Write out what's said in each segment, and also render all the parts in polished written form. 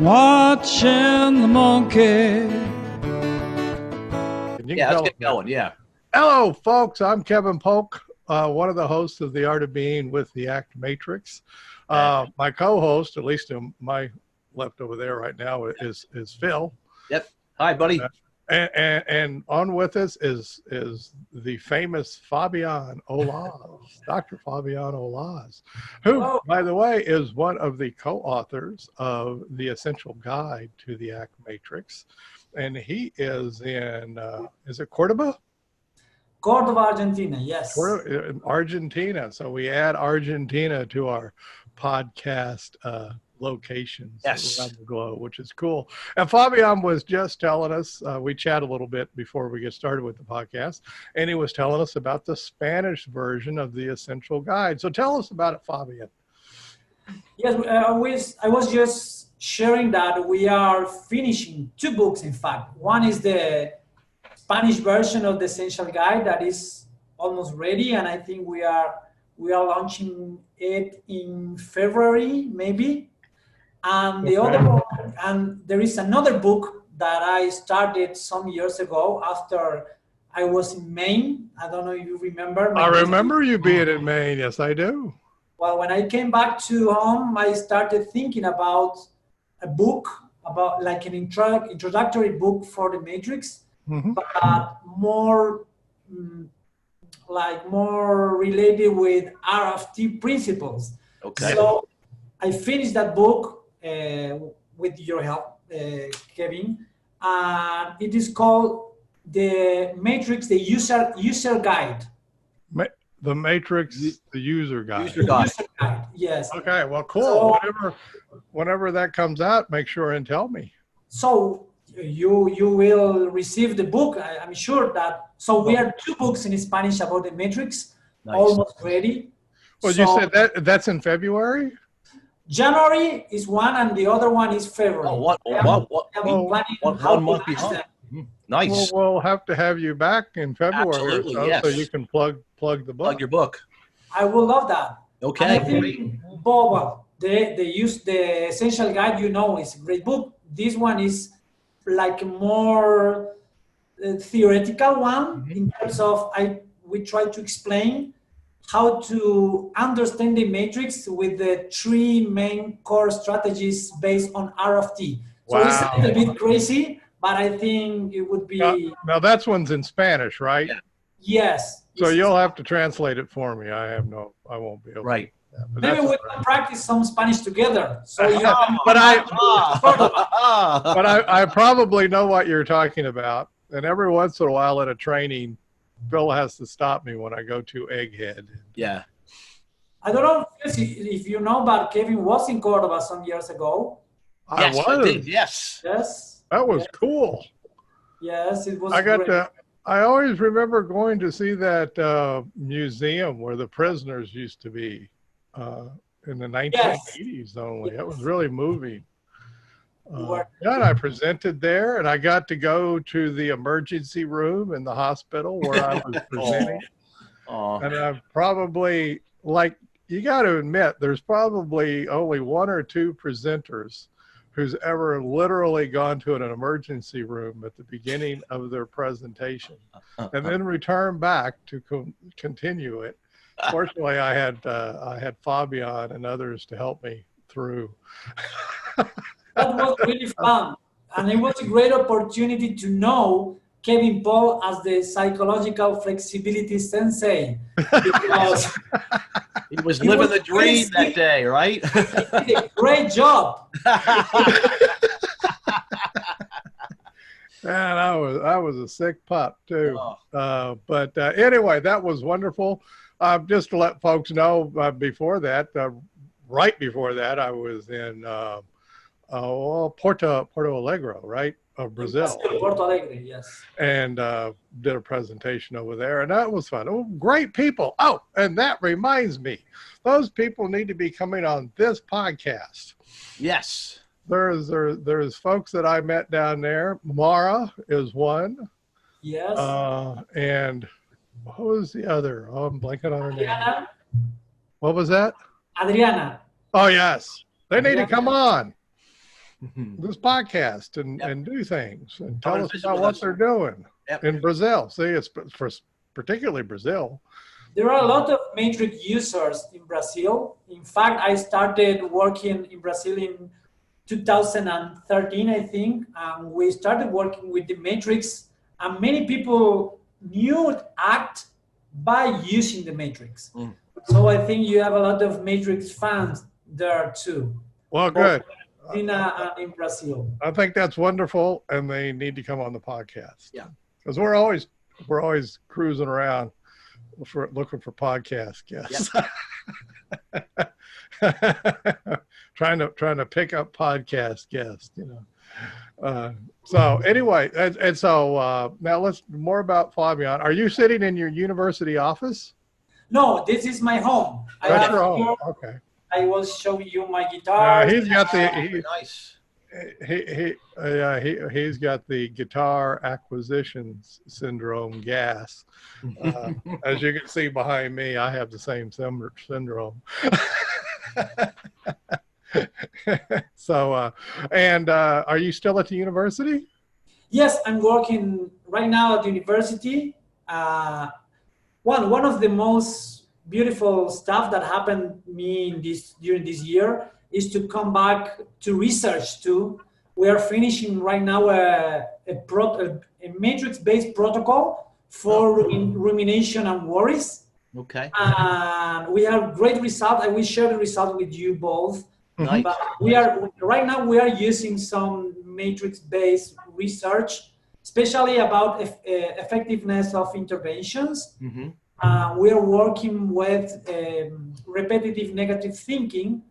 watching the monkey. Yeah, let's get going. Yeah. Hello, folks. I'm Kevin Polk, one of the hosts of The Art of Being with the Act Matrix. My co-host, at least my left over there right now, is Phil. Yep. Hi, buddy. And on with us is the famous Fabian Olaz, Dr. Fabian Olaz, who, by the way, is one of the co-authors of The Essential Guide to the Act Matrix. And he is in, is it Cordoba? Cordoba, Argentina, yes. Argentina. So we add Argentina to our podcast locations around the globe, which is cool. And Fabian was just telling us, we chat a little bit before we get started with the podcast, and he was telling us about the Spanish version of the Essential Guide. So tell us about it, Fabian. Yes, I was just sharing that we are finishing 2 books, in fact. One is the Spanish version of the Essential Guide that is almost ready, and I think we are launching it in February, maybe. And the other one, and there is another book that I started some years ago after I was in Maine. I don't know if you remember. I remember you being in Maine. Yes, I do. Well, when I came back to home, I started thinking about a book, about like an introductory book for the Matrix, but more related with RFT principles. Okay. So I finished that book with your help, Kevin. It is called the Matrix, the user guide. The Matrix, the user guide. User guide, yes. Okay, well, cool. So, whenever that comes out, make sure and tell me. So you will receive the book. I'm sure that. So we are 2 books in Spanish about the Matrix, almost ready. Well, you said that's in February? January is one, and the other one is February. Oh, one month behind. Nice. Well, we'll have to have you back in February. Absolutely, yes. So you can plug the book. Plug your book. I would love that. Okay. The Essential Guide, is a great book. This one is like a more theoretical one in terms of we try to explain how to understand the matrix with the 3 main core strategies based on RFT. So it's a little bit crazy, but I think it would be... Now that one's in Spanish, right? Yeah. Yes. So you'll have to translate it for me. I won't be able to. Maybe we can practice some Spanish together. So but I probably know what you're talking about. And every once in a while at a training, Phil has to stop me when I go too egghead. Yeah. I don't know if you know, but Kevin was in Cordoba some years ago. Yes, I did. Yes. Yes. That was cool. Yes, it was. I always remember going to see that museum where the prisoners used to be in the 1980s only. It was really moving. And I presented there, and I got to go to the emergency room in the hospital where I was presenting. And I've probably, you got to admit, there's probably only 1 or 2 presenters who's ever literally gone to an emergency room at the beginning of their presentation and then return back to continue it. Fortunately, I had Fabian and others to help me through. That was really fun. And it was a great opportunity to know Kevin Paul as the psychological flexibility sensei. Because he was living the dream that day, right? He did a great job. Man, I was a sick pup too. But anyway, that was wonderful. Just to let folks know, before that, right before that, I was in Porto Alegre, right, of Brazil. Porto Alegre, yes. And did a presentation over there, and that was fun. Oh, great people. Oh, and that reminds me, those people need to be coming on this podcast. Yes. There's folks that I met down there. Mara is one. Yes. And what was the other? Oh, I'm blanking on her Adriana. name. What was that? Adriana. Oh, yes. They need to come on. this podcast and, Yep. and do things and Come tell and us visit about with what us. they're doing Yep. in Brazil. See, it's for particularly Brazil. There are a lot of Matrix users in Brazil. In fact, I started working in Brazil in 2013, I think. We started working with the Matrix, and many people knew ACT by using the Matrix. So I think you have a lot of Matrix fans there too. Well, good. In Brazil. I think that's wonderful, and they need to come on the podcast. Yeah, because we're always cruising around looking for podcast guests. Yep. trying to pick up podcast guests, so anyway, and so now let's more about Fabian. Are you sitting in your university office? No, this is my home. That's your home. Okay. I will show you my guitar. He's got nice. He's got the guitar acquisition syndrome gas. As you can see behind me, I have the same syndrome. So, are you still at the university? Yes, I'm working right now at the university. One of the most beautiful stuff that happened to me during this year is to come back to research too. We are finishing right now a matrix-based protocol for rumination and worries. Okay. And we have great results. I will share the result with you both. Nice. But we are using some matrix-based research, especially about effectiveness of interventions. Mm-hmm. We are working with repetitive negative thinking.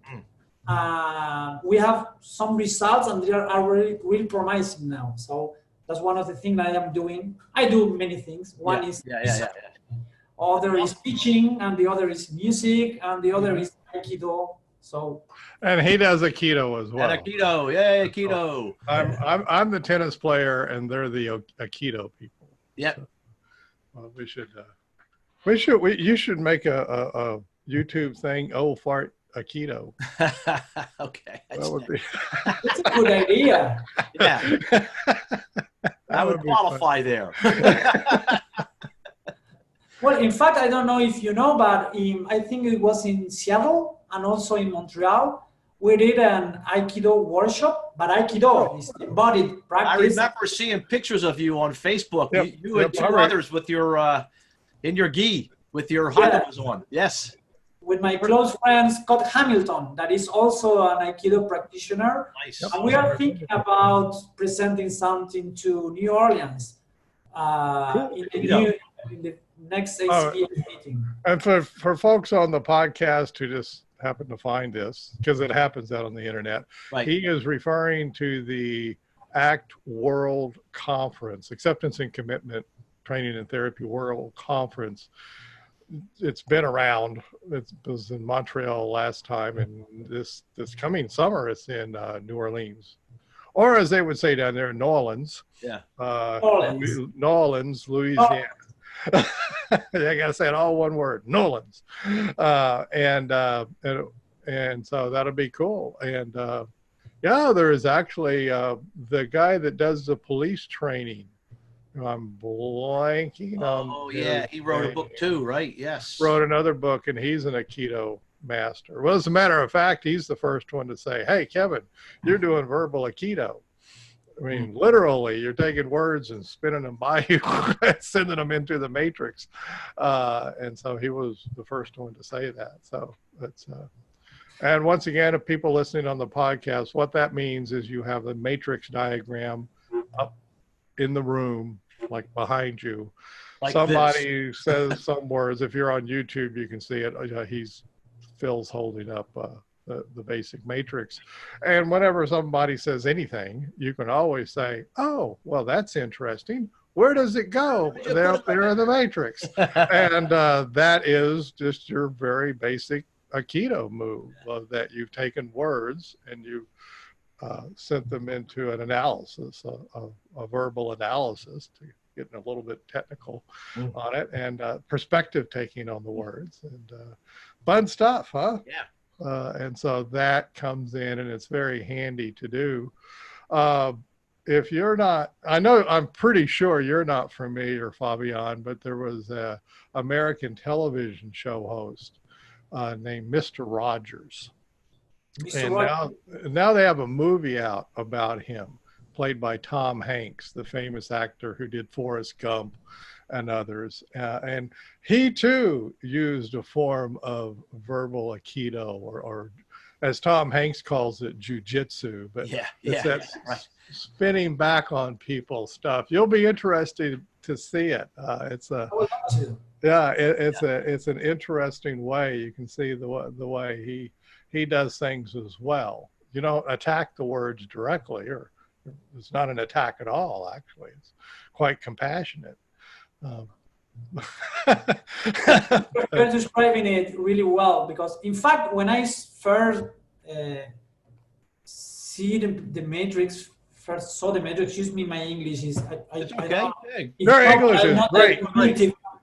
We have some results, and they are really promising now. So that's one of the things that I am doing. I do many things. One is other is teaching, and the other is music, and the other is Aikido. So. And he does Aikido as well. And Aikido, yay, Aikido. I'm the tennis player, and they're the Aikido people. Yep. So, well, you should make a YouTube thing. Oh, fart Aikido. Okay. That would be. That's a good idea. Yeah. I would qualify there. Well, in fact, I don't know if you know, but I think it was in Seattle and also in Montreal. We did an Aikido workshop, but Aikido is embodied practice. I remember seeing pictures of you on Facebook. Yep. You and two others with your in your gi with your highlights on. Yes. With my close friend Scott Hamilton, that is also an Aikido practitioner. Nice. And we are thinking about presenting something to New Orleans in the next ACA meeting. And for folks on the podcast who just happen to find this, because it happens out on the internet, Right. He is referring to the ACT World Conference, Acceptance and Commitment Training and Therapy World Conference. It's been around. It was in Montreal last time, and this coming summer it's in New Orleans, or as they would say down there, New Orleans. Yeah. New Orleans, Louisiana. I gotta say it all one word, Nolans. And so that'll be cool. And there is actually the guy that does the police training. I'm blanking on. Oh yeah, he wrote a book too, right? Yes. Wrote another book, and he's an Aikido master. Well, as a matter of fact, he's the first one to say, "Hey, Kevin, you're doing verbal Aikido." I mean, literally, you're taking words and spinning them by you, sending them into the matrix. And so he was the first one to say that. So that's, and once again, if people listening on the podcast, what that means is you have the matrix diagram up in the room, like behind you. Like somebody says some words. If you're on YouTube, you can see it. Phil's holding up the basic matrix, and whenever somebody says anything, you can always say, "Oh, well, that's interesting. Where does it go?" They're up there in the matrix. And that is just your very basic Aikido move, that you've taken words and you sent them into an analysis, a verbal analysis, to getting a little bit technical on it, and perspective taking on the words, and fun stuff, huh? Yeah. And so that comes in, and it's very handy to do. If you're not, I'm pretty sure you're not familiar, Fabian, but there was a American television show host named Mr. Rogers. And now they have a movie out about him, played by Tom Hanks, the famous actor who did Forrest Gump and others. And he too used a form of verbal Aikido, or as Tom Hanks calls it, jujitsu. But right. Spinning back on people stuff. You'll be interested to see it. It's an interesting way. You can see the way he does things as well. You don't attack the words directly, or it's not an attack at all. Actually, it's quite compassionate. You're describing it really well, because in fact, when I first saw the Matrix, excuse me, my English is Your English is great.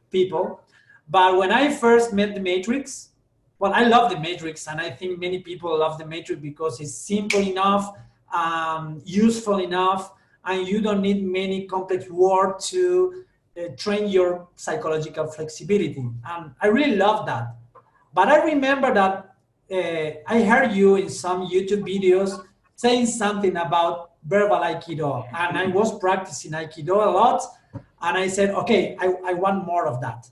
People, but when I first met the Matrix, well, I love the Matrix, and I think many people love the Matrix because it's simple enough, useful enough, and you don't need many complex words to train your psychological flexibility. And I really love that. But I remember that I heard you in some YouTube videos saying something about verbal Aikido, and I was practicing Aikido a lot, and I said, okay, I want more of that.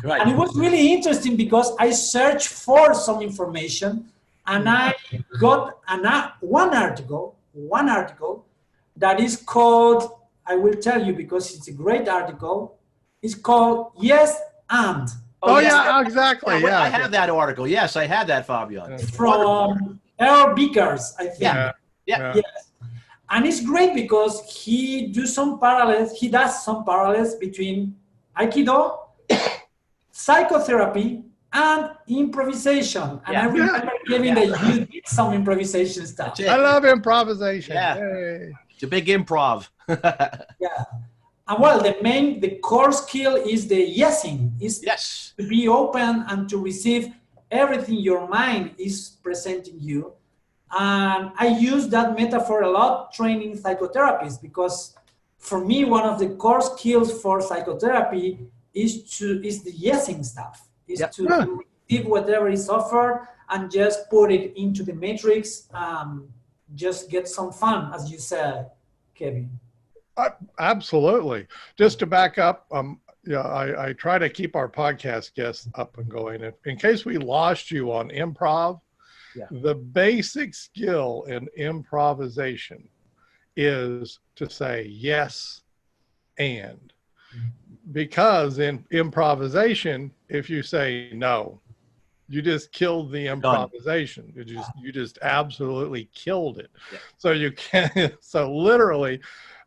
Right. And it was really interesting because I searched for some information, and I got one article that is called, I will tell you because it's a great article, it's called Yes and. Exactly. I have that article. Yes, I had that, Fabian. From Earl Vickers, I think. Yeah. Yes. And it's great because he does some parallels between Aikido, psychotherapy, and improvisation. And I remember giving that you did some improvisation stuff. I love improvisation. Yeah. Hey. It's a big improv. Yeah. And well, the core skill is the yesing. Yes. To be open and to receive everything your mind is presenting you. And I use that metaphor a lot training psychotherapists, because for me, one of the core skills for psychotherapy is the yesing stuff, to receive whatever is offered and just put it into the matrix, just get some fun, as you said, Kevin. Absolutely. Just to back up, I try to keep our podcast guests up and going. In case we lost you on improv, the basic skill in improvisation is to say yes and. Because in improvisation, if you say no, you just killed the improvisation. You just absolutely killed it. Yeah. So you can. So literally,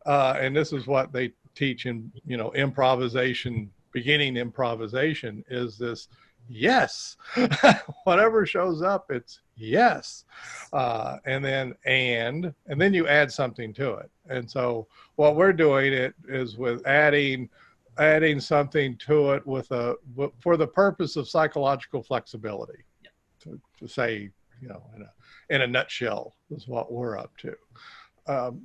and this is what they teach in improvisation. Beginning improvisation is this yes. Whatever shows up, it's yes. And then you add something to it. And so what we're doing is with adding something to it for the purpose of psychological flexibility. To say, in a nutshell, is what we're up to.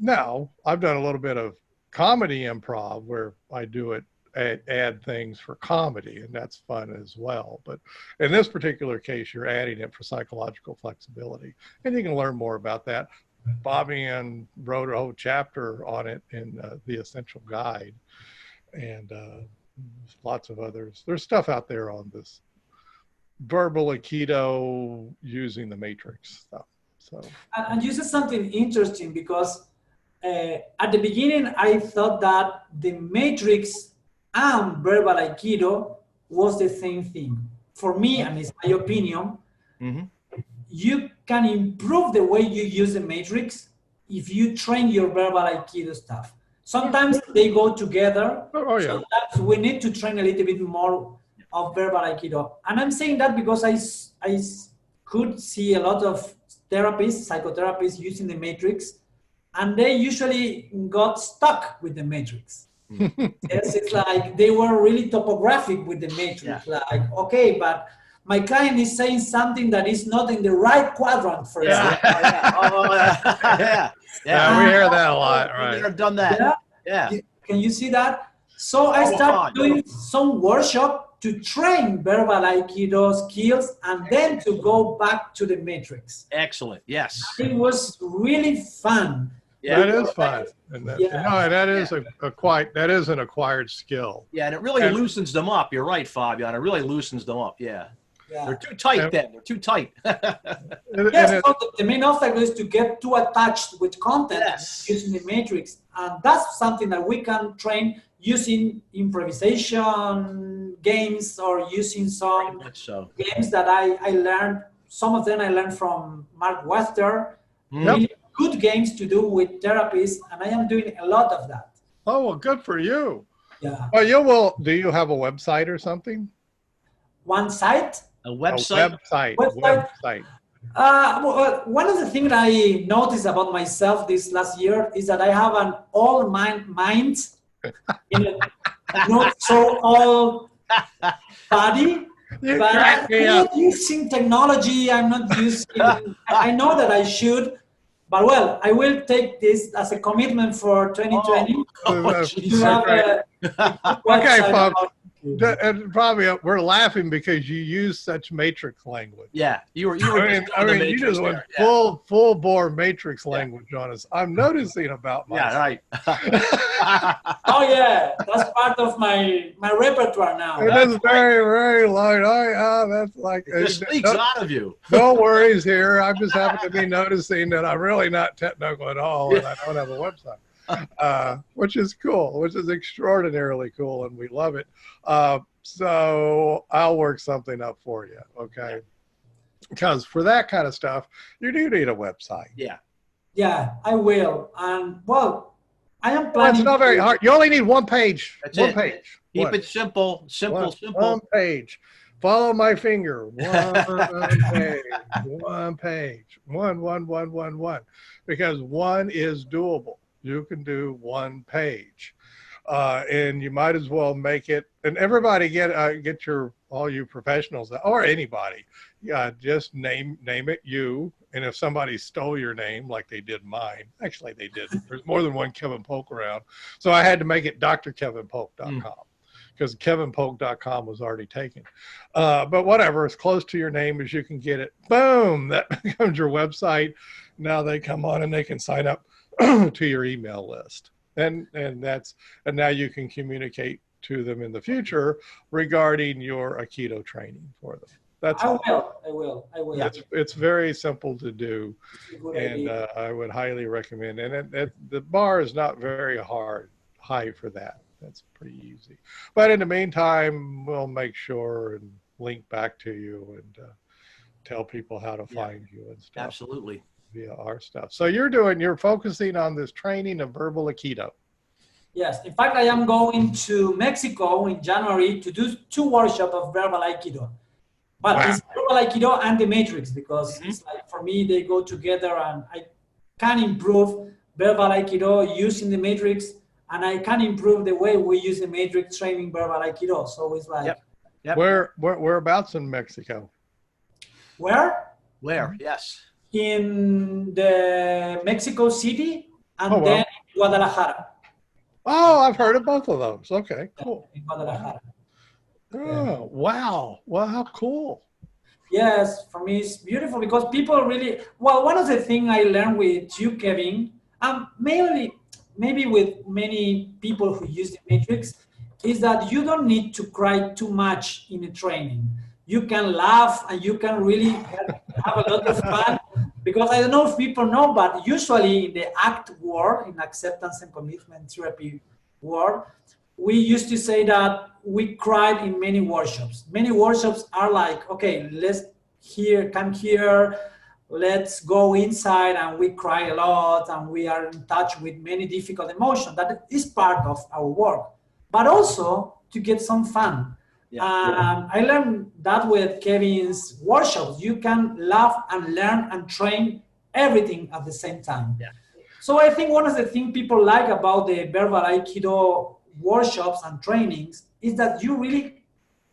Now, I've done a little bit of comedy improv where I do it, add things for comedy, and that's fun as well. But in this particular case, you're adding it for psychological flexibility, and you can learn more about that. Fabian wrote a whole chapter on it in the Essential Guide, and lots of others. There's stuff out there on this verbal Aikido using the matrix stuff. So, and you said something interesting, because at the beginning I thought that the matrix and verbal Aikido was the same thing. For me, and it's my opinion, you can improve the way you use the matrix if you train your verbal Aikido stuff. Sometimes they go together. So we need to train a little bit more of verbal Aikido. And I'm saying that because I could see a lot of psychotherapists using the matrix, and they usually got stuck with the matrix. Yes, it's like they were really topographic with the matrix. Like, okay, but my client is saying something that is not in the right quadrant for Yeah. example. Yeah. Oh, yeah. Yeah, we hear that a lot, I've right? done that. Yeah. Can you see that? So I All the started time. doing some workshop to train verbal Aikido skills and then to go back to the matrix. Excellent. Yes. It was really fun. Yeah. That is fun. And that, Yeah. no, that is that is an acquired skill. Yeah, and it really And- loosens them up. You're right, Fabian. It really loosens them up. Yeah. Yeah. They're too tight And- then. They're too tight. And Yes, it- so the main obstacle is to get too attached with content Yes. using the matrix. And that's something that we can train using improvisation games or using Very some much so. games that I learned. Some of them I learned from Mark Wester. Mm. Really good games to do with therapists, and I am doing a lot of that. oh, well, good for you. Yeah. Well, you will. Do you have a website or something? One site. A A website. website. Well, one of the things I noticed about myself this last year is that I have an old mind in a not so old body. You But crack me I'm up. not using technology. I'm not using. I know that I should, but well, I will take this as a commitment for 2020 Oh, to Jesus. have a Okay, website folks. about- And probably we're laughing because you use such matrix language. Yeah, you were. I mean, you just went full bore matrix language on us. I'm noticing about myself. Yeah, right. Oh yeah, that's part of my repertoire now. It is very light. That's like It just speaks out of you. no worries here. I just happen to be noticing that I'm really not technical at all, and I don't have a website, which is cool, which is extraordinarily cool, and we love it. So I'll work something up for you, okay? Because for that kind of stuff, you do need a website. Yeah. Yeah, I will. And well, I am Well, planning. it's not very hard. You only need one page. That's one it. page. Keep One. it simple, simple. One page. Follow my finger. One page. One page. One. Because one is doable. You can do one page. And you might as well make it. And everybody get all you professionals or anybody. Yeah, just name it you. And if somebody stole your name, like they did mine, actually they did. There's more than one Kevin Polk around, so I had to make it drkevinpolk.com because kevinpolk.com was already taken. But whatever, as close to your name as you can get it. Boom, that becomes your website. Now they come on and they can sign up to your email list, and now you can communicate to them in the future regarding your Aikido training for them. That's I all. will. Yeah. It's very simple to do, It's a good and idea. I would highly recommend. And the bar is not very high for that. That's pretty easy. But in the meantime, we'll make sure and link back to you and tell people how to find you and stuff Absolutely. via our stuff. So you're focusing on this training of verbal Aikido. Yes. In fact, I am going to Mexico in January to do 2 workshops of verbal Aikido. But Wow. it's verbal Aikido and the matrix because it's like for me they go together, and I can improve verbal Aikido using the matrix, and I can improve the way we use the matrix training verbal Aikido. So it's like Yep. Whereabouts in Mexico? where? Where? Yes. In the Mexico City and Oh, wow. then Guadalajara. Oh, I've heard of both of those. Okay, cool. In Guadalajara. Oh, wow. Well, how cool. Yes, for me it's beautiful because people really, well, one of the things I learned with you, Kevin, maybe with many people who use the matrix, is that you don't need to cry too much in a training. You can laugh and you can really have a lot of fun, because I don't know if people know, but usually in the ACT world, in acceptance and commitment therapy world, we used to say that we cried in many workshops. Many workshops are like, okay, come here, let's go inside, and we cry a lot, and we are in touch with many difficult emotions. That is part of our work, but also to get some fun. I learned that with Kevin's workshops. You can laugh and learn and train everything at the same time. Yeah. So I think one of the things people like about the Verbal Aikido workshops and trainings is that you really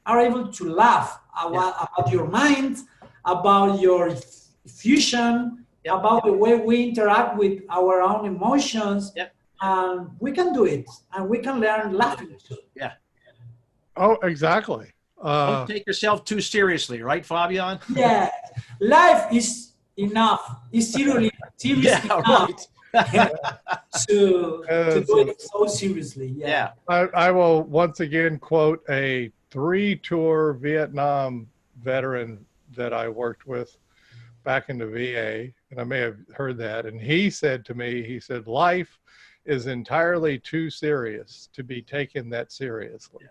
are able to laugh about your mind, about your fusion, about the way we interact with our own emotions. And we can do it, and we can learn laughing too. Yeah. Oh, exactly. Don't take yourself too seriously, right, Fabian? Yeah, life is enough. It's seriously enough to do it so seriously. Yeah. I will once again quote a 3-tour Vietnam veteran that I worked with back in the VA, and I may have heard that. And he said to me, he said, life is entirely too serious to be taken that seriously.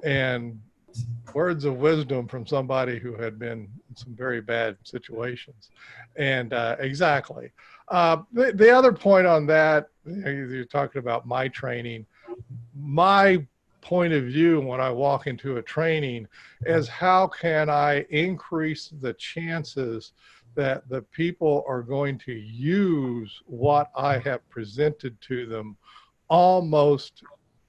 And words of wisdom from somebody who had been in some very bad situations. And exactly. The other point on that, you're talking about my training. My point of view when I walk into a training is how can I increase the chances that the people are going to use what I have presented to them almost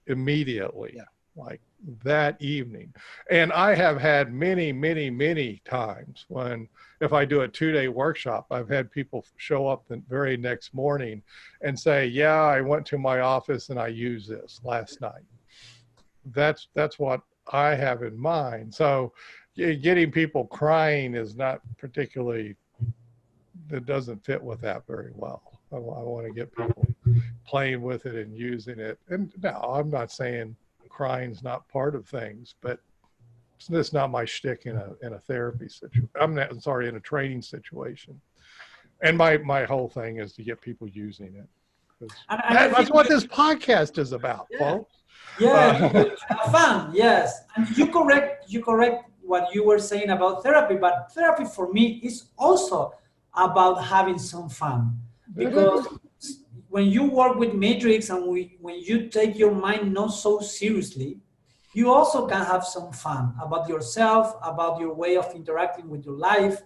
immediately, like that evening. And I have had many, many, many times when, if I do a 2-day workshop, I've had people show up the very next morning and say, yeah, I went to my office and I used this last night. That's what I have in mind. So getting people crying is not particularly, that doesn't fit with that very well. I want to get people playing with it and using it. And no, I'm not saying crying's not part of things, but it's not my shtick in a therapy situation. I'm sorry, in a training situation. And my whole thing is to get people using it. That's what this podcast is about, folks. Yeah, fun. Yes, and you correct what you were saying about therapy, but therapy for me is also about having some fun, because when you work with matrix and when you take your mind not so seriously, you also can have some fun about yourself, about your way of interacting with your life.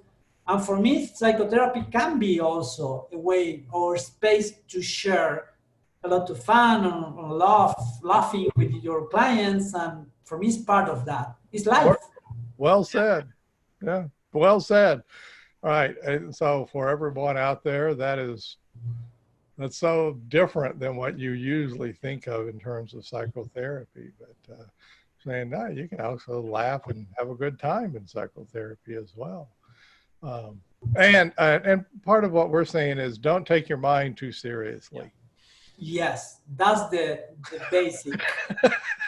And for me, psychotherapy can be also a way or space to share a lot of fun and laughing with your clients. And for me, it's part of that. It's life. Well said. Yeah, well said. All right. And so for everyone out there, that's so different than what you usually think of in terms of psychotherapy. But saying, no, you can also laugh and have a good time in psychotherapy as well. And part of what we're saying is don't take your mind too seriously. Yes, that's the basic.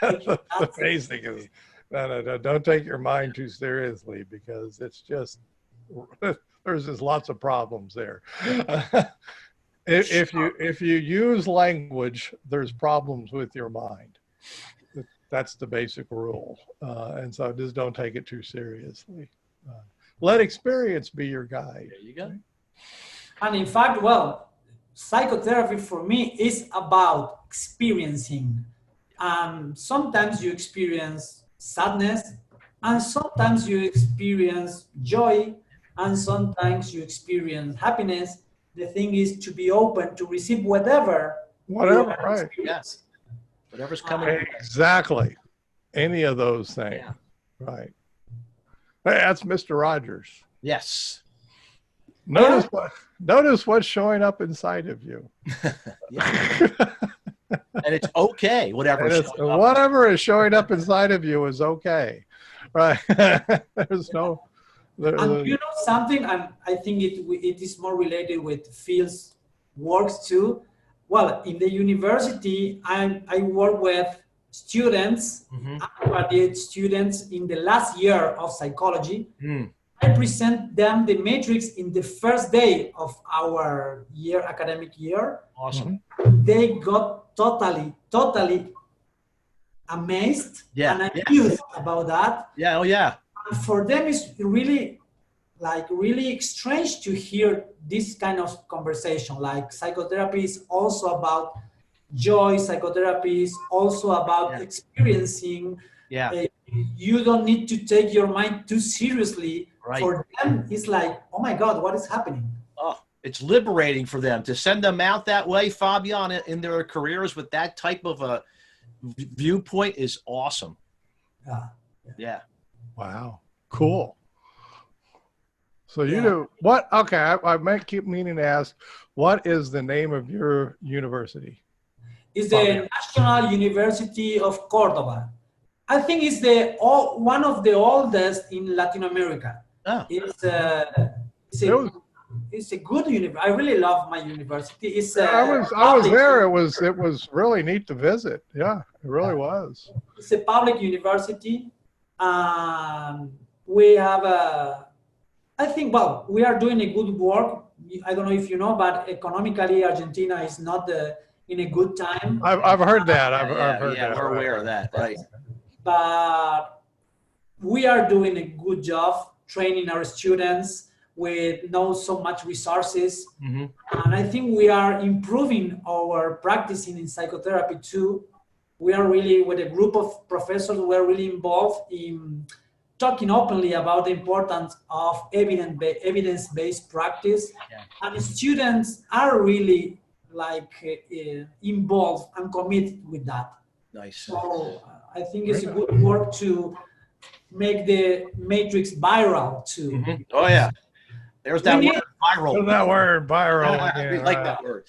The basic is no, don't take your mind too seriously, because it's just, there's just lots of problems there. If you use language, there's problems with your mind. That's the basic rule. And so just don't take it too seriously. Let experience be your guide. There you go. And in fact, psychotherapy for me is about experiencing. Sometimes you experience sadness, and sometimes you experience joy, and sometimes you experience happiness. The thing is to be open to receive whatever, right? Yes, whatever's coming. Exactly, any of those things, right? Hey, that's Mr. Rogers. Yes. Notice what's showing up inside of you. And it's okay. Whatever is showing up inside of you is okay, right? There's no. And you know something, and I think it is more related with fields works too. Well, in the university, I work with students, undergraduate students in the last year of psychology. I present them the matrix in the first day of our academic year. Awesome. They got totally amazed and amused about that. Yeah. Oh yeah. And for them, it's really strange to hear this kind of conversation. Like psychotherapy is also about joy. Psychotherapy is also about experiencing. Yeah. You don't need to take your mind too seriously. Right. For them, it's like, oh my God, what is happening? Oh, it's liberating for them to send them out that way, Fabian, in their careers with that type of a viewpoint is awesome. Yeah. Yeah. Wow. Cool. So you Yeah. do what? Okay, I might keep meaning to ask, what is the name of your university? It's the National University of Cordoba. I think it's one of the oldest in Latin America. Oh. It's It was, it's a good university. I really love my university. It's I was there. It was really neat to visit. Yeah, it really was. It's a public university. We have I think, well, we are doing a good work. I don't know if you know, but economically, Argentina is not in a good time. I've heard that. I've heard Yeah, that. we're aware of that, right? But we are doing a good job training our students with not so much resources. Mm-hmm. And I think we are improving our practicing in psychotherapy too. We are really, with a group of professors, we're really involved in talking openly about the importance of evidence-based practice. Yeah. And students are really involved and committed with that. Nice. So I think it's a good work to make the matrix viral too. Mm-hmm. Oh yeah, there's that word, viral. There's that word, viral. Again. We like that word.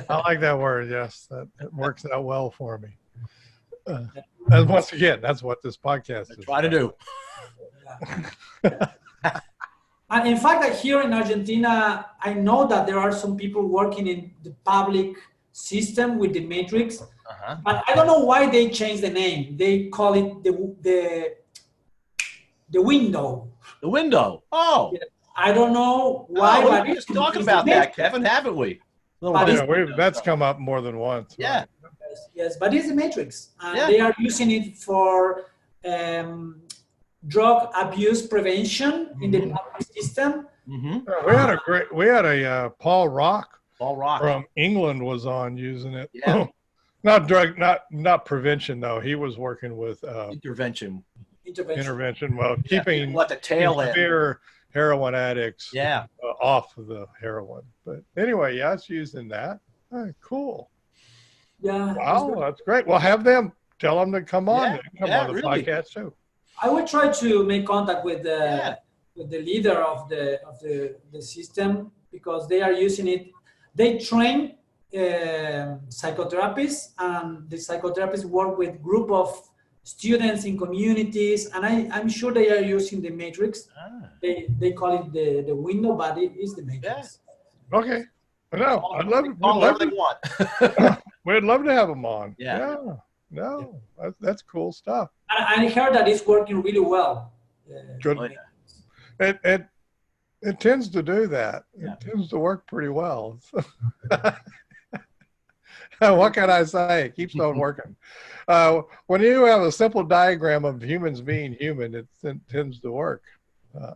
I like that word. Yes, that it works out well for me. And once again, that's what this podcast is. Try to do. And in fact, here in Argentina, I know that there are some people working in the public system with the matrix, but I don't know why they changed the name. They call it the window. The window. Oh. Yeah. I don't know why. But we just talked about that, Kevin, haven't we? That's come up more than once. Yeah. Right? Yes, but it's a matrix, and they are using it for drug abuse prevention in the public system. Mm-hmm. We had a Paul Rock Rock from England was on using it. Yeah. not prevention though. He was working with intervention. Well, keeping what the tail end. Severe heroin addicts off of the heroin. But anyway, yeah, it's used in that. Oh, cool. Yeah. Wow, that's great. Well, have them tell them to come on. Come on the really. podcast too. I will try to make contact with the leader of the system, because they are using it. They train psychotherapists, and the psychotherapists work with group of students in communities, and I'm sure they are using the matrix. They call it the window, but it is the matrix. Okay. No, I'd love we'd love to have them on. No, that's cool stuff. I heard that it's working really well. Good. It tends to do that. It tends to work pretty well. What can I say? It keeps on working. When you have a simple diagram of humans being human, it tends to work.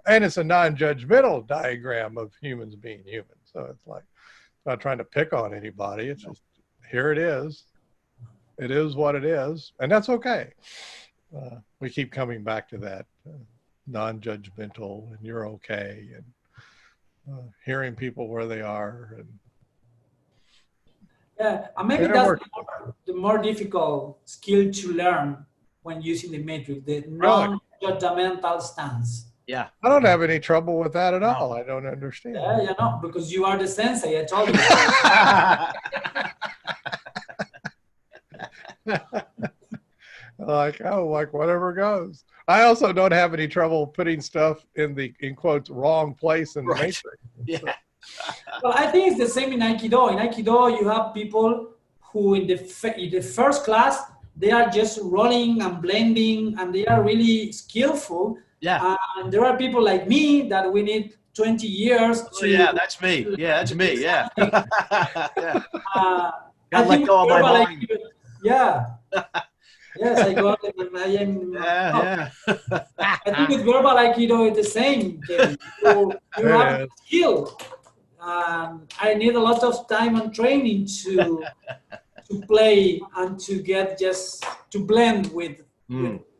And it's a non-judgmental diagram of humans being human. So it's like, not trying to pick on anybody. It's just, here it is. It is what it is. And that's okay. We keep coming back to that non-judgmental, and you're okay, and hearing people where they are. And and maybe that's the more difficult skill to learn when using the matrix, the non-judgmental stance. Yeah. I don't have any trouble with that at all. I don't understand. Because you are the sensei, I told you. like whatever goes. I also don't have any trouble putting stuff in quotes wrong place in the matrix. Yeah. Well, I think it's the same in Aikido. In Aikido, you have people who in the first class, they are just rolling and blending, and they are really skillful. Yeah. And there are people like me that we need 20 years to... that's me. Yeah, that's me. Yeah. Gotta let go of my mind. Yes, I got it. I am. I think with verbal Aikido, it's the same. You have skill. I need a lot of time and training to play and to get to blend with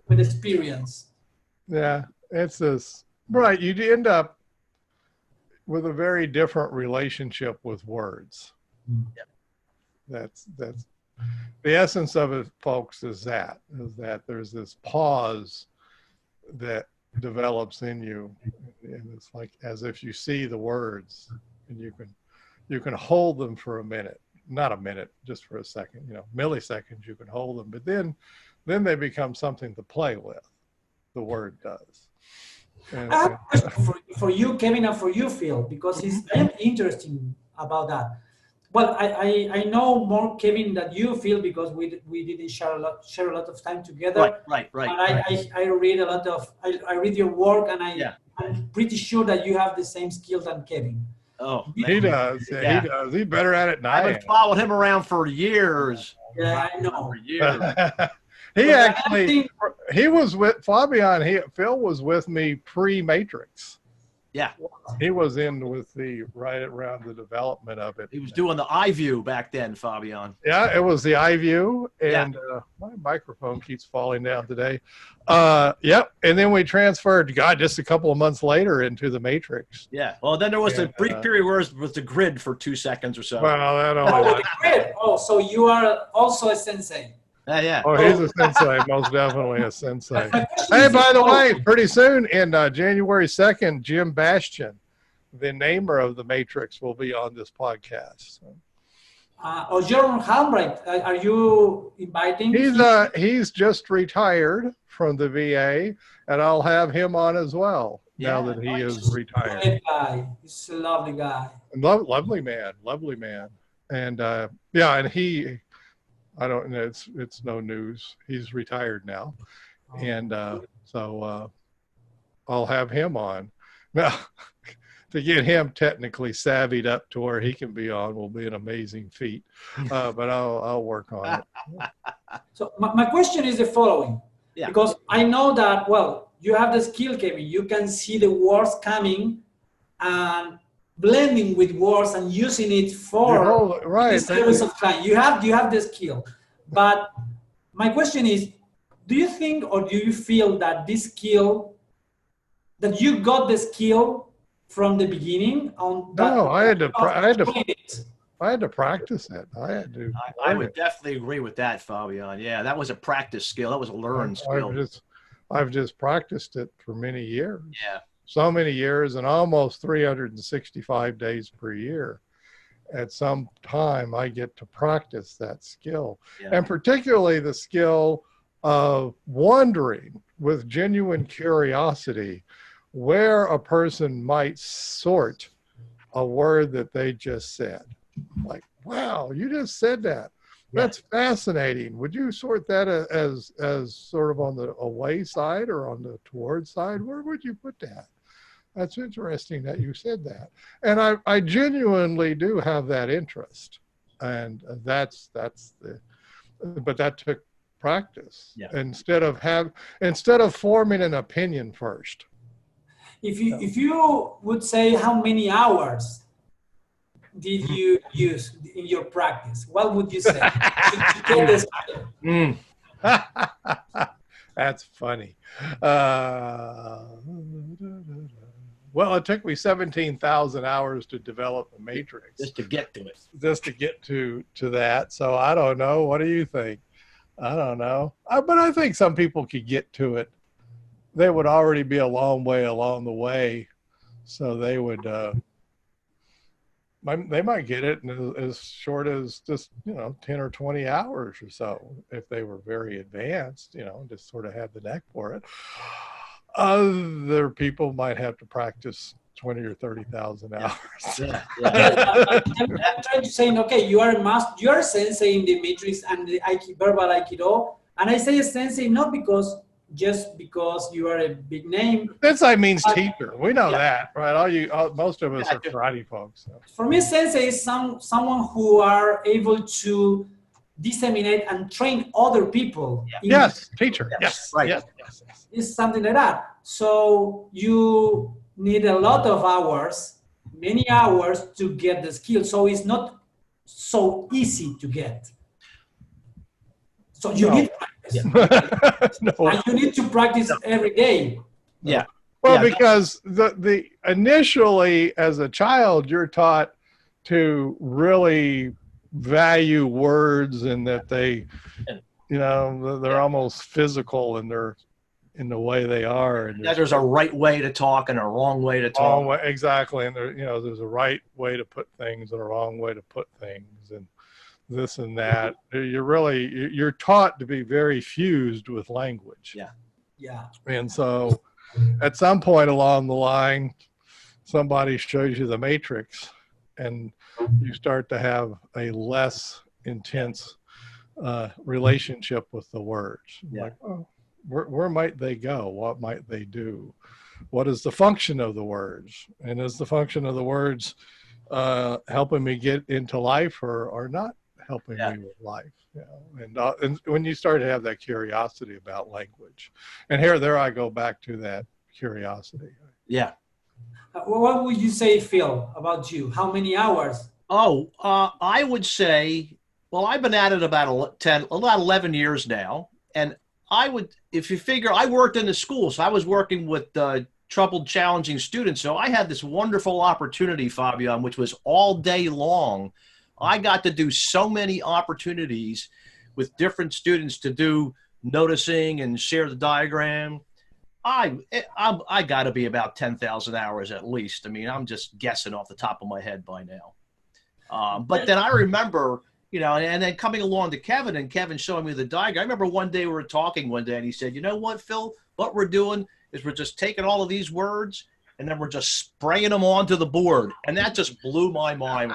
experience. Yeah, it's this. Right, you end up with a very different relationship with words. Yep. That's The essence of it, folks, is that there's this pause that develops in you, and it's like as if you see the words, and you can hold them for a minute, not a minute, just for a second, milliseconds. You can hold them, but then they become something to play with. The word does. I have a question for you, Kevin, and for you, Phil, because it's very interesting about that. Well, I know more, Kevin, than you, Phil, because we didn't share a lot of time together. Right. And I read a lot of I read your work, and I'm pretty sure that you have the same skills than Kevin. Oh, he does. Yeah. He does. He's better at it than I am. I've been following him around for years. Yeah, I know. For years. He was with Fabian. Phil was with me pre-Matrix. Yeah. He was in with right around the development of it. He was doing the iView back then, Fabian. Yeah, it was the iView, and my microphone keeps falling down today. Yep, and then we transferred, just a couple of months later into the Matrix. Yeah, well, then there was a brief period where it was the grid for 2 seconds or so. Well, that only the grid. Oh, so you are also a sensei. Yeah. Oh, he's a sensei, most definitely a sensei. Hey, by the way, pretty soon in January 2nd, Jim Bastian, the namer of the Matrix, will be on this podcast. John Halbright, are you inviting? He's just retired from the VA, and I'll have him on as well now that he is retired. Great guy. He's a lovely guy. Lovely man. And and he. I don't know. It's no news. He's retired now, and so I'll have him on. Now, to get him technically savvied up to where he can be on will be an amazing feat. But I'll work on it. So my question is the following, because I know that you have the skill, Kevin. You can see the words coming and blending with words and using it for the service of client. You have the skill. But my question is, do you think or do you feel that this skill, that you got the skill from the beginning on that? No, I had to practice it. I would definitely agree with that, Fabian. Yeah, that was a practice skill. That was a learned skill. I've just practiced it for many years. Yeah. So many years, and almost 365 days per year. At some time, I get to practice that skill, and particularly the skill of wondering with genuine curiosity where a person might sort a word that they just said. Like, wow, you just said that. That's fascinating. Would you sort that as sort of on the away side or on the toward side? Where would you put that? That's interesting that you said that. And I genuinely do have that interest. And but that took practice. Yeah. Instead of forming an opinion first. If you would say how many hours did you use in your practice, what would you say? to get this That's funny. Well, it took me 17,000 hours to develop the Matrix. Just to get to it. Just to get to that. So I don't know. What do you think? I don't know. But I think some people could get to it. They would already be a long way along the way. So they would, they might get it in as short as just, 10 or 20 hours or so if they were very advanced, just sort of had the neck for it. Other people might have to practice 20 or 30,000 hours. I'm trying to say, okay, you are a sensei in the Matrix and the Verbal Aikido, and I say sensei not just because you are a big name. Sensei means teacher. We know that, right? Most of us are karate folks. So. For me, sensei is someone who are able to disseminate and train other people. Yes, teacher. Yes, right. Yes. It's something like that. So you need a lot of hours, many hours to get the skill. So it's not so easy to get. So you need practice. And you need to practice every day. Yeah. Well, because the initially as a child, you're taught to really value words and that they, you know, they're almost physical in the way they are. And there's a right way to talk and a wrong way to talk. Exactly. And there, you know, there's a right way to put things and a wrong way to put things, and this and that. You're taught to be very fused with language. Yeah. Yeah. And so at some point along the line, somebody shows you the matrix and you start to have a less intense relationship with the words. Yeah. Like, oh, where might they go? What might they do? What is the function of the words? And is the function of the words helping me get into life or not helping me with life? You know? And when you start to have that curiosity about language, and there I go back to that curiosity. Yeah. What would you say, Phil, about you? How many hours? Oh, I would say, well, I've been at it about 11 years now. And I would, if you figure, I worked in the school, so I was working with troubled, challenging students. So I had this wonderful opportunity, Fabian, which was all day long. I got to do so many opportunities with different students to do noticing and share the diagram. I got to be about 10,000 hours at least. I mean, I'm just guessing off the top of my head by now. But then I remember, you know, and then coming along to Kevin and Kevin showing me the diagram. I remember one day we were talking one day and he said, you know what, Phil, what we're doing is we're just taking all of these words and then we're just spraying them onto the board. And that just blew my mind.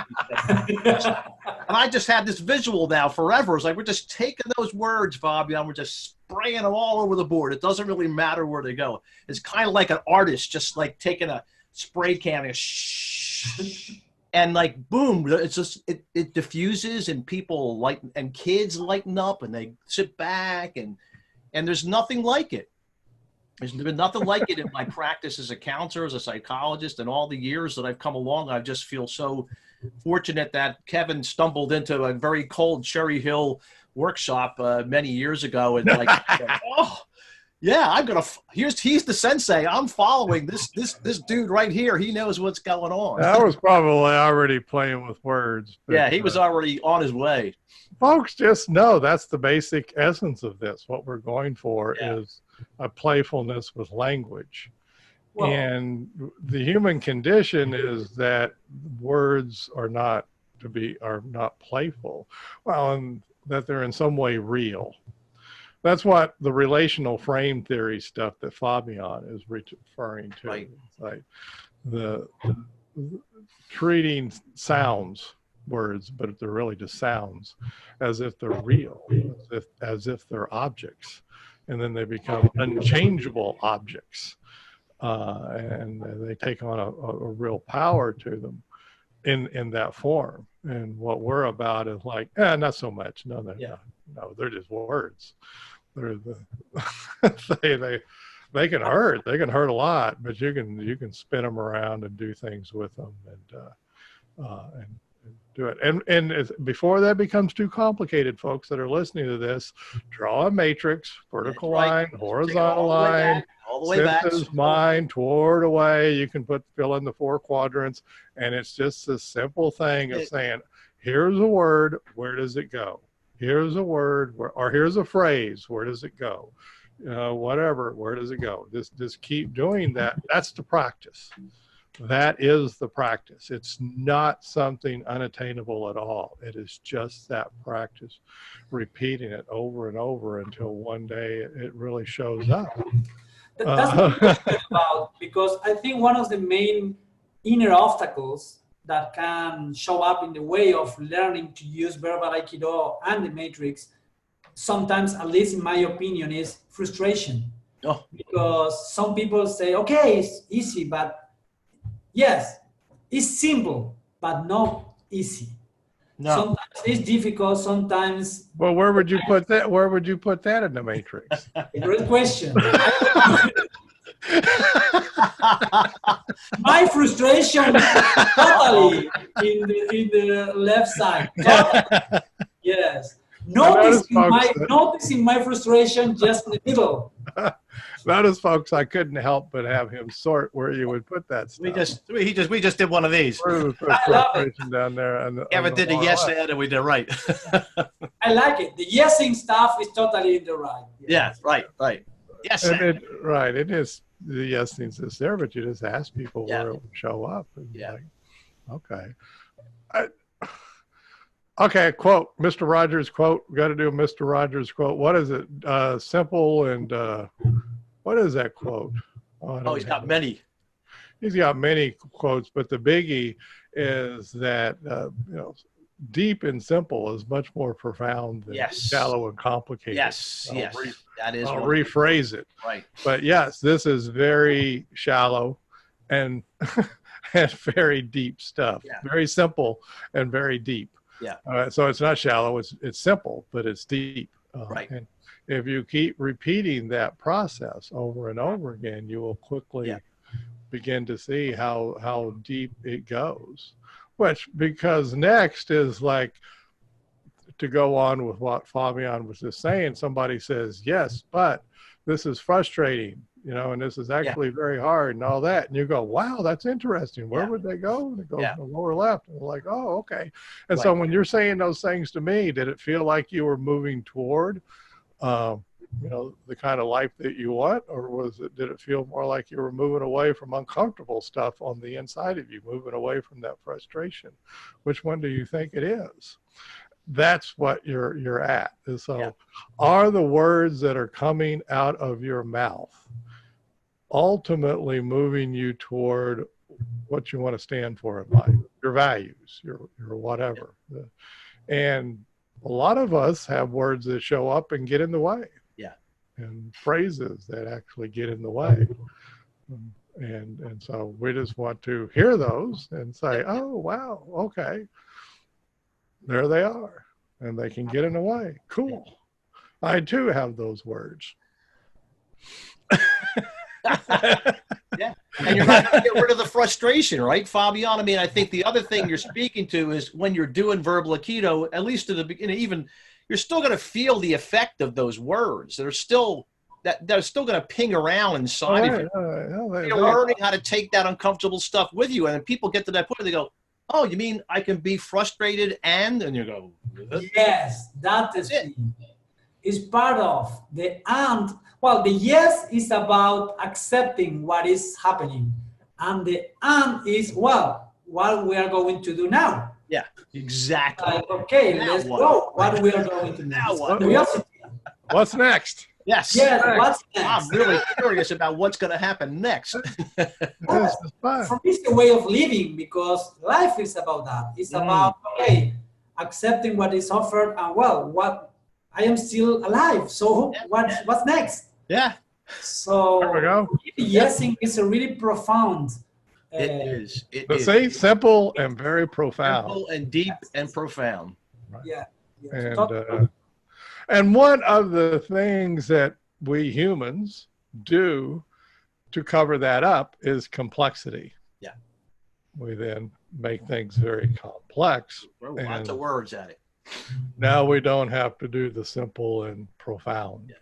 And I just had this visual now forever. It's like, we're just taking those words, Fabian, we're just spraying them all over the board. It doesn't really matter where they go. It's kind of like an artist, just like taking a spray can and and like, boom, it's just, it diffuses and people lighten, and kids lighten up and they sit back and there's nothing like it. There's been nothing like it in my practice as a counselor, as a psychologist, and all the years that I've come along. I just feel so fortunate that Kevin stumbled into a very cold Cherry Hill workshop many years ago. And like, oh, yeah, he's the sensei. I'm following this dude right here. He knows what's going on. I was probably already playing with words. But, yeah, he was already on his way. Folks, just know that's the basic essence of this. What we're going for is a playfulness with language. Well, and the human condition is that words are not playful. Well, and that they're in some way real. That's what the relational frame theory stuff that Fabian is referring to. Right. Like the treating sounds, words, but they're really just sounds, as if they're real, as if they're objects, and then they become unchangeable objects, and they take on a real power to them in that form. And what we're about is like, not so much. No, they're not. No, they're just words. They're they can hurt. They can hurt a lot, but you can spin them around and do things with them and do it. And before that becomes too complicated, folks that are listening to this, draw a matrix, vertical line, horizontal line, all the way back. Mind toward away. You can fill in the 4 quadrants, and it's just this simple thing of saying, here's a word, where does it go? Here's a word, or here's a phrase, where does it go? Whatever, where does it go? Just keep doing that. That's the practice. That is the practice. It's not something unattainable at all. It is just that practice, repeating it over and over until one day it really shows up. That's what I'm talking about, because I think one of the main inner obstacles that can show up in the way of learning to use Verbal Aikido and the Matrix, sometimes, at least in my opinion, is frustration. Oh. Because some people say, okay, it's easy, but yes, it's simple, but not easy. No. Sometimes it's difficult, sometimes. Well, where would you put that? Where would you put that in the Matrix? Great question. My frustration totally in the left side. Totally. Yes, Noticing my frustration just in the middle. Notice, folks, I couldn't help but have him sort where you would put that stuff. We just did one of these. Where we put frustration down there. Ever did the yes and we did right. I like it. The yesing stuff is totally in the right. Yeah, right. Yes. Right. It is the yes things is there, but you just ask people where it would show up. And like, okay. Okay, quote, Mr. Rogers quote. We got to do a Mr. Rogers quote. What is it? Simple and what is that quote? He's got many. He's got many quotes, but the biggie is that deep and simple is much more profound than shallow and complicated. Yes, that is. I'll rephrase it. Right. But yes, this is very shallow and and very deep stuff. Yeah. Very simple and very deep. Yeah. So it's not shallow, it's simple, but it's deep. Right. And if you keep repeating that process over and over again, you will quickly begin to see how deep it goes. Because next is like, to go on with what Fabian was just saying, somebody says, yes, but this is frustrating, and this is actually very hard and all that. And you go, wow, that's interesting. Where would they go? And it goes to the lower left. And like, oh, okay. And so when you're saying those things to me, did it feel like you were moving toward, the kind of life that you want? Or did it feel more like you were moving away from uncomfortable stuff on the inside of you, moving away from that frustration? Which one do you think it is? That's what you're at. And so are the words that are coming out of your mouth ultimately moving you toward what you want to stand for in life, your values, your whatever? And a lot of us have words that show up and get in the way. Yeah. And phrases that actually get in the way. And so we just want to hear those and say, oh, wow, okay. There they are, and they can get in the way. Cool. I too have those words. Yeah, and you're not going to get rid of the frustration, right, Fabian? I mean, I think the other thing you're speaking to is when you're doing verbal Aikido, at least to the beginning, even you're still going to feel the effect of those words. They're still going to ping around inside of you. You're learning how to take that uncomfortable stuff with you, and then people get to that point where they go, oh, you mean I can be frustrated and you go, yes, that is part of the and. Well, the yes is about accepting what is happening. And the and is, well, what we are going to do now. Yeah, exactly. Okay, let's go. What we are going to do now. What's next? Yes. What's next? I'm really curious about what's going to happen next. For me, it's a way of living, because life is about that. It's about, accepting what is offered, and what I am still alive. So what's next? Yeah. So there we go. Yesing is a really profound. It is. Say simple and very profound. Simple and deep and profound. Right. Yeah. And one of the things that we humans do to cover that up is complexity. Yeah. We then make things very complex. Lots of words at it. Now we don't have to do the simple and profound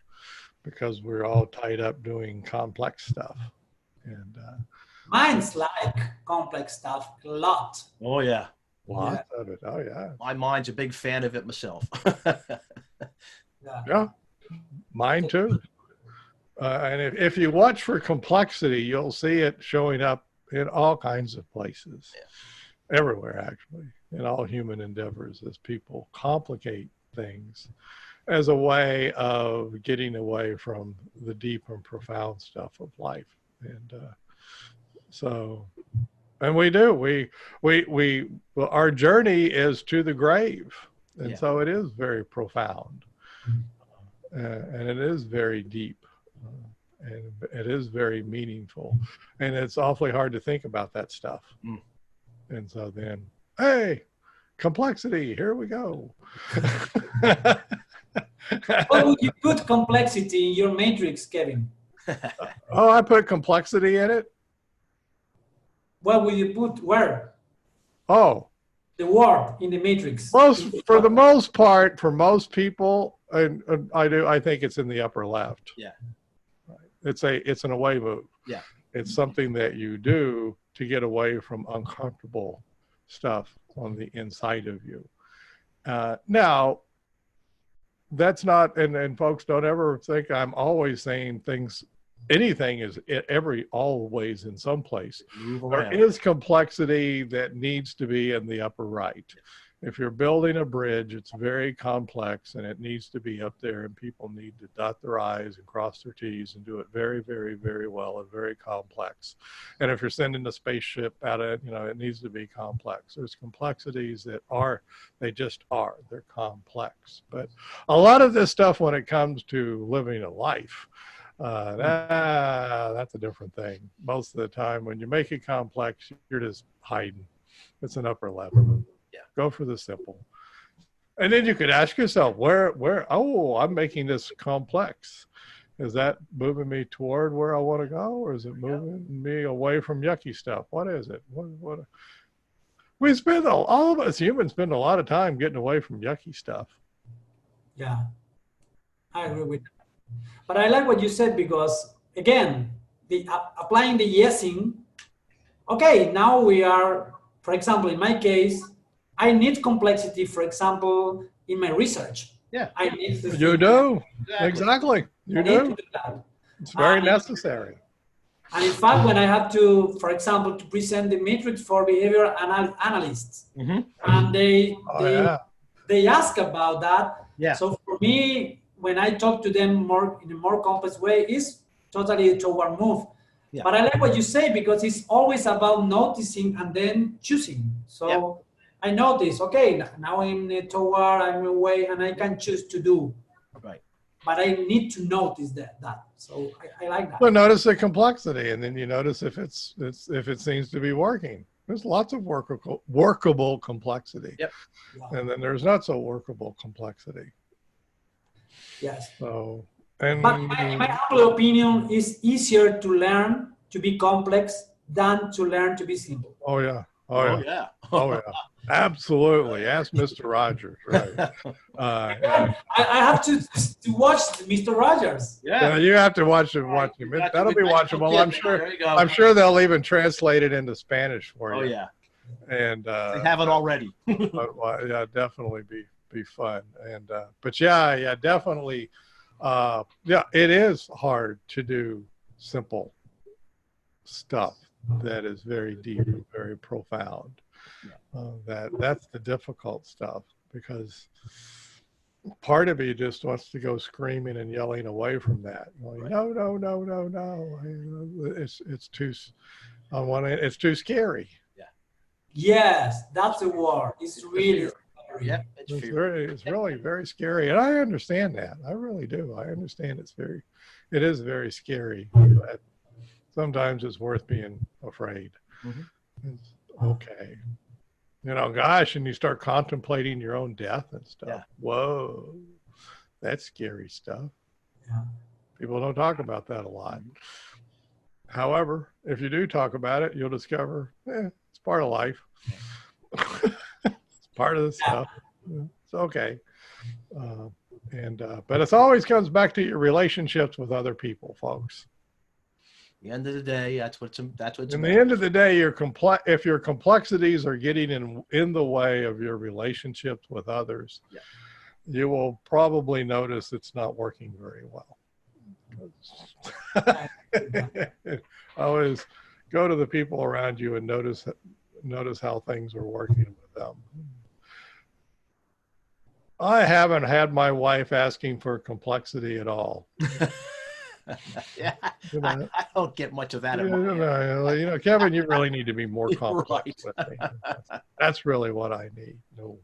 because we're all tied up doing complex stuff. And mine's like complex stuff a lot. Oh, yeah. Lots of it. Oh, yeah. My mind's a big fan of it myself. Yeah, mine too. And if you watch for complexity, you'll see it showing up in all kinds of places, everywhere actually, in all human endeavors, as people complicate things as a way of getting away from the deep and profound stuff of life. And and we do. Well, our journey is to the grave, and so it is very profound. And it is very deep, and it is very meaningful, and it's awfully hard to think about that stuff. And so then, hey, complexity, here we go. What would you put complexity in your matrix, Kevin? Oh, I put complexity in it. What will you put where? Oh, the word in the matrix. For the most part, for most people, and I think it's in the upper left. Yeah. It's an away move. Yeah. It's something that you do to get away from uncomfortable stuff on the inside of you. Now, that's not, and folks, don't ever think I'm always saying things. Anything is always in some place. There is complexity that needs to be in the upper right. If you're building a bridge, it's very complex and it needs to be up there, and people need to dot their I's and cross their T's and do it very, very, very well and very complex. And if you're sending a spaceship out of, it needs to be complex. There's complexities that they're complex. But a lot of this stuff, when it comes to living a life, that's a different thing. Most of the time when you make it complex, you're just hiding. It's an upper level. Yeah. Go for the simple. And then you could ask yourself, I'm making this complex. Is that moving me toward where I want to go, or is it moving me away from yucky stuff? What is it? What we spend, all of us humans spend a lot of time getting away from yucky stuff. Yeah, I agree with that. But I like what you said, because again, applying the yesing. Okay, now we are, for example, in my case, I need complexity, for example, in my research. Yeah. I need to You do. Exactly. You do. That. It's very necessary. And in fact, when I have to, for example, to present the matrix for behavioral analysts, and they ask about that. Yeah. So for me, when I talk to them in a more complex way, it's totally a toward move. Yeah. But I like what you say, because it's always about noticing and then choosing. So I notice, okay, now I'm toward, I'm away, and I can choose to do. Right. But I need to notice that. So I like that. Well, notice the complexity, and then you notice if it seems to be working. There's lots of workable complexity. Yep. Yeah. And then there's not so workable complexity. Yes. So, but in my humble opinion, it's easier to learn to be complex than to learn to be simple. Oh yeah. Oh yeah. Oh yeah. Absolutely. Ask Mr. Rogers. Right. I have to watch Mr. Rogers. Yeah. You have to watch him. That'll be watchable. I'm sure they'll even translate it into Spanish for you. Oh yeah. And they haven't already. But, yeah, definitely be fun. And but definitely. It is hard to do simple stuff that is very deep and very profound. That's the difficult stuff, because part of you just wants to go screaming and yelling away from that. Going, no. It's too. On one end, it's too scary. Yeah. Yes, that's the word. It's really. Yeah, it's really very scary, and I understand that. I really do. I understand it is very scary. But sometimes it's worth being afraid. It's okay. Gosh, and you start contemplating your own death and stuff. Yeah. Whoa, that's scary stuff. Yeah. People don't talk about that a lot. However, if you do talk about it, you'll discover it's part of life. It's part of the stuff. It's okay. But it always comes back to your relationships with other people, folks. At the end of the day, that's what's in the end of the day, if your complexities are getting in the way of your relationships with others, you will probably notice it's not working very well. Always go to the people around you and notice how things are working with them. I haven't had my wife asking for complexity at all. Yeah, I don't get much of that. Kevin, you really need to be more complex with me. That's really what I need. No.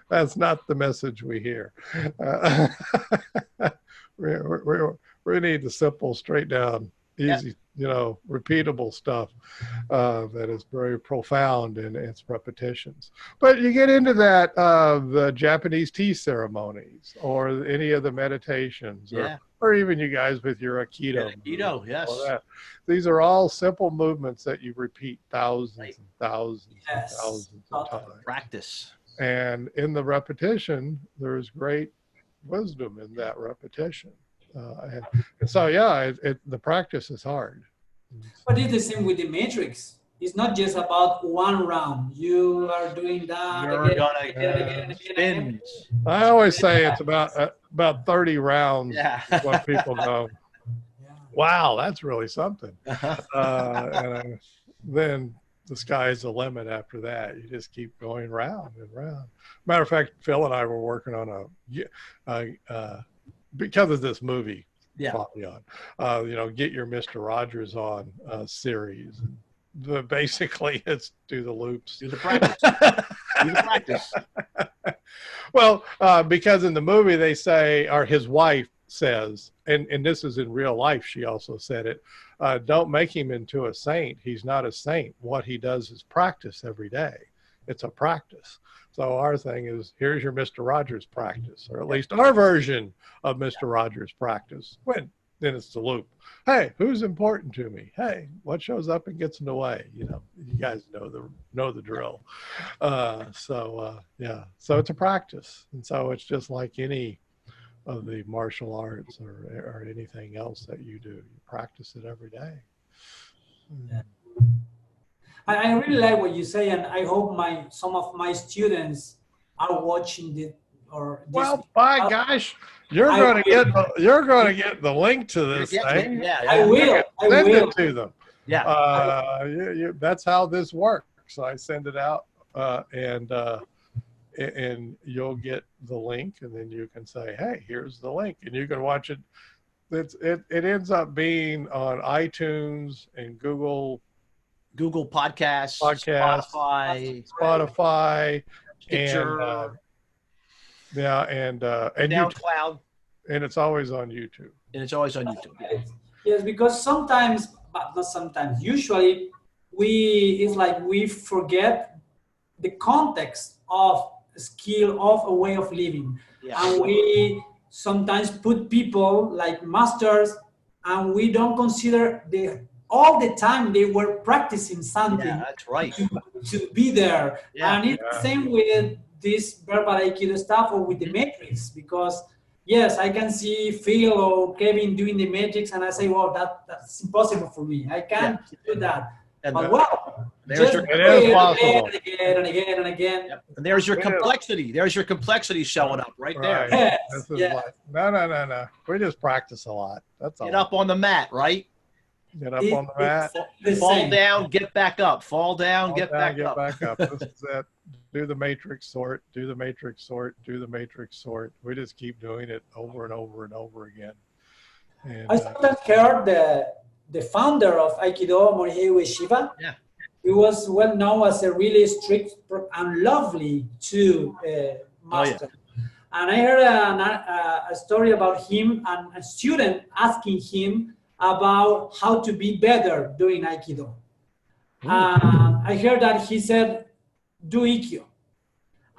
That's not the message we hear. We need the simple, straight down, easy, repeatable stuff that is very profound in its repetitions. But you get into that, the Japanese tea ceremonies or any of the meditations or even you guys with your Aikido. Aikido, yes. These are all simple movements that you repeat thousands and thousands and thousands of times. Practice. And in the repetition, there's great wisdom in that repetition. And so, yeah, the practice is hard. But it's the same with the matrix. It's not just about one round. You are doing that. You're gonna spin. I always say it's about 30 rounds. Yeah. Is what people know. Yeah. Wow, that's really something. Then the sky's the limit after that. You just keep going round and round. Matter of fact, Phil and I were working on because of this movie, Fabian, Get Your Mr. Rogers On series. Basically, it's do the loops. Do the practice. Do the practice. Well, because in the movie they say, or his wife says, and this is in real life, she also said it, don't make him into a saint. He's not a saint. What he does is practice every day. It's a practice. So our thing is, here's your Mr. Rogers practice, or at least our version of Mr. Rogers practice. Then it's the loop. Hey, who's important to me? Hey, what shows up and gets in the way? You guys know the drill. So it's a practice, and so it's just like any of the martial arts or anything else that you do. You practice it every day. Yeah. I really like what you say, and I hope some of my students are watching it. Well, by gosh, you're going to get the link to this thing. Yeah, I will. Send it to them. Yeah. That's how this works. I send it out, and you'll get the link, and then you can say, "Hey, here's the link," and you can watch it. It ends up being on iTunes and Google Podcasts, Spotify, Stitcher, and SoundCloud, and it's always on YouTube. Yes, because sometimes, but not sometimes. Usually, we forget the context of a skill, of a way of living, and we sometimes put people like masters, and we don't consider all the time they were practicing something. Yeah, that's right. To be there. Yeah. And it's the same with this verbal Aikido stuff or with the matrix, because yes, I can see Phil or Kevin doing the matrix and I say, well, that's impossible for me. I can't do that. And but well, it is possible. Again and again and again. Yep. And there's your complexity. There's your complexity showing up right there. Yes. No. We just practice a lot. That's all. Get up on the mat, right? Get up on the mat. Fall down, get back up. Fall down, get back up. This is it. Do the matrix sort, do the matrix sort, do the matrix sort. We just keep doing it over and over and over again. And, I sometimes heard the founder of Aikido, Morihei Ueshiba. Yeah. He was well known as a really strict and lovely master. And I heard a story about him and a student asking him about how to be better doing Aikido. I heard that he said, do Ikkyo.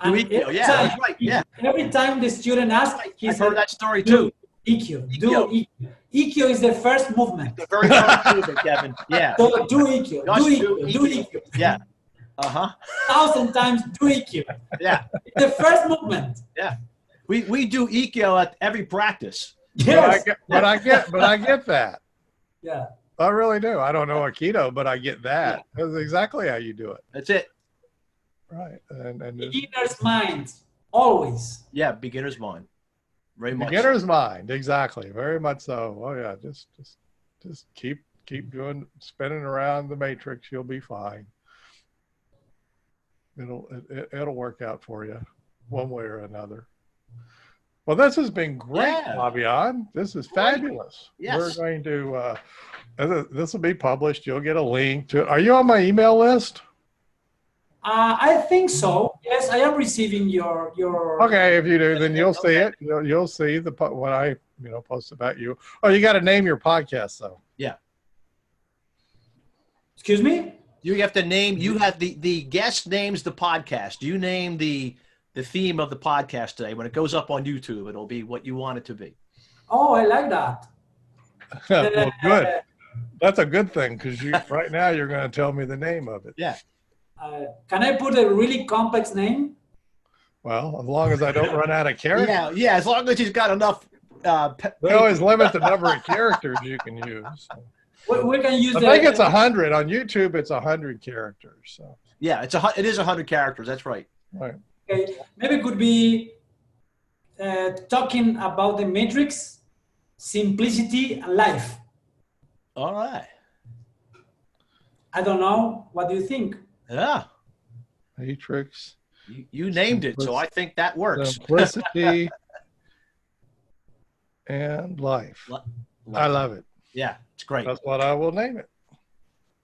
Do Ikkyo, yeah, that's right, yeah. Every time the student asked, I've heard that story too. Ikkyo, do Ikkyo. Ikkyo is the first movement. The very first movement, Kevin, yeah. So do Ikkyo, do Ikkyo. Yeah. 1,000 times do Ikkyo. Yeah. It's the first movement. Yeah. We do Ikkyo at every practice. Yes. But I get that. Yeah. I really do. I don't know Aikido, but I get that. Yeah. That's exactly how you do it. That's it. Right. And beginner's mind, always. Yeah, beginner's mind. Very much. Beginner's mind, exactly. Very much so. Oh yeah, just keep spinning around the matrix. You'll be fine. It'll work out for you, one way or another. Well, this has been great, Fabian. This is fabulous. Yes. We're going to. This will be published. You'll get a link to it. Are you on my email list? I think so. Yes, I am receiving your. Okay, if you do, then you'll see it. You'll see what I post about you. Oh, you got to name your podcast though. Yeah. Excuse me? You have to name. You have the guest names the podcast. You name the theme of the podcast today. When it goes up on YouTube, it'll be what you want it to be. Oh, I like that. Well, good. That's a good thing because right now you're going to tell me the name of it. Yeah. Can I put a really complex name? Well, as long as I don't run out of characters. Yeah, yeah. As long as he's got enough. They always limit the number of characters you can use. We can use. I think it's 100 on YouTube. It's 100 characters. So. Yeah, it is 100 characters. That's right. Right. Okay, maybe it could be talking about the matrix, simplicity, and life. All right. I don't know. What do you think? Yeah. Matrix. You named it, so I think that works. Simplicity and life. I love it. Yeah, it's great. That's what I will name it.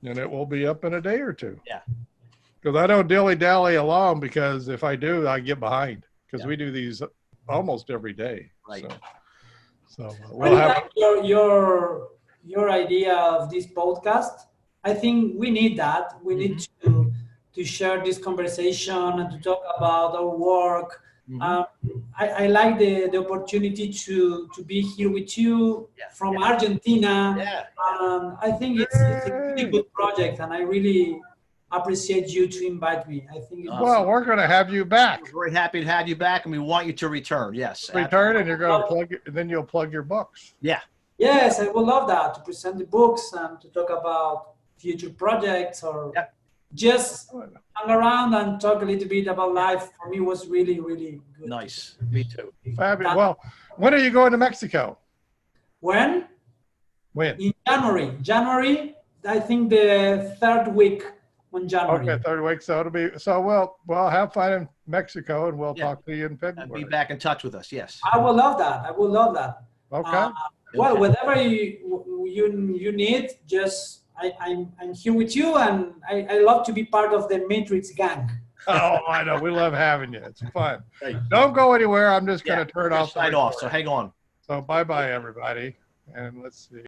And it will be up in a day or two. Yeah. Because I don't dilly-dally along, because if I do, I get behind. Because we do these almost every day. Right. So we'll have your idea of this podcast. I think we need that. We need to share this conversation and to talk about our work. I like the opportunity to be here with you from Argentina. Yeah. I think it's a really good project, and I really appreciate you to invite me. I think well, we're going to have you back. We're very happy to have you back, and we want you to return. Yes. Return, and you're going to plug it, and then you'll plug your books. Yeah. Yes, I would love that, to present the books and to talk about future projects, or just hang around and talk a little bit about life. For me, was really, really good. Nice. Me too. Fabulous. Well, when are you going to Mexico? When? When? In January. January, I think the third week on January. Okay, third week. So it'll be, so we'll have fun in Mexico, and we'll talk to you in February. Be back in touch with us. Yes. I would love that. I would love that. Okay. Well, whatever you need, just I'm here with you, and I love to be part of the Matrix gang. Oh, I know. We love having you. It's fun. Don't go anywhere. I'm just going to turn off. Sign off. So hang on. So bye-bye, everybody. And let's see.